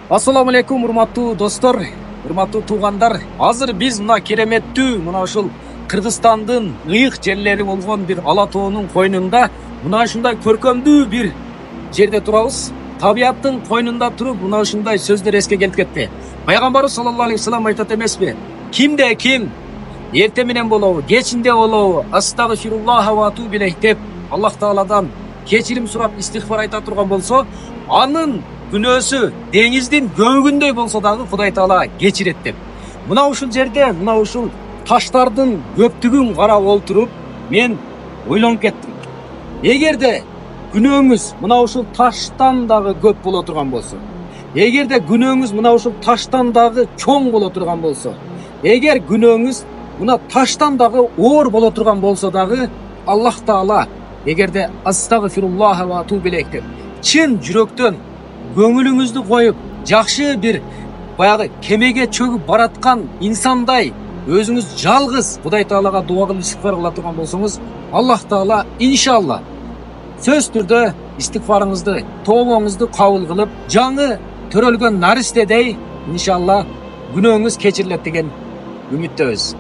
Ассаламу алейкум, урматтуу достор, урматтуу туугандар. Азыр биз мына кереметтүү мына ушул Кыргызстандын ыйык жерлери болгон бир ала тоонун койнунда мына ушундай көркөмдүү бир жерде турабыз. Табиаттын койнунда туруп мына ушундай сөздөр эске келип кетти. Пайгамбарыбыз саллаллаху алейхи вассалам айтат эмеспи? Кимде ким эрте менен болобу, кечинде болобу, астагфируллаха ва атубу илейх деп Аллах Тааладан кечирим сурап истигфар айта турган болсо, анын күнөөсү деңиздин көбүгүндөй болсо дагы Кудай Таала кечирет деп. Мына ушул жерде, мына ушул таштардын көптүгүн карап олтуруп, мен ойлонуп кеттим. Эгерде күнөөңүз мына ушул таштан дагы көп боло турган болсо, эгерде күнөөңүз мына ушул таштан дагы чоң боло турган болсо, эгер күнөөңүз мына таштан дагы оор боло турган болсо дагы, Аллах Таала эгерде астагфируллаха ва атубу илейх деп чын жүрөктөн көңүлүңүздү коюп, жакшы бир баягы кемеге чөгүп бараткан инсандай өзүңүз жалгыз Кудай Таалага дуа кылып истигфар кыла турган болсоңуз, Аллах Таала иншалла сөз түрдө истигфарыңызды, тообоңузду кабыл кылып, жаңы төрөлгөн наристедей иншалла күнөөңүз кечирилет деген үмүттөбүз.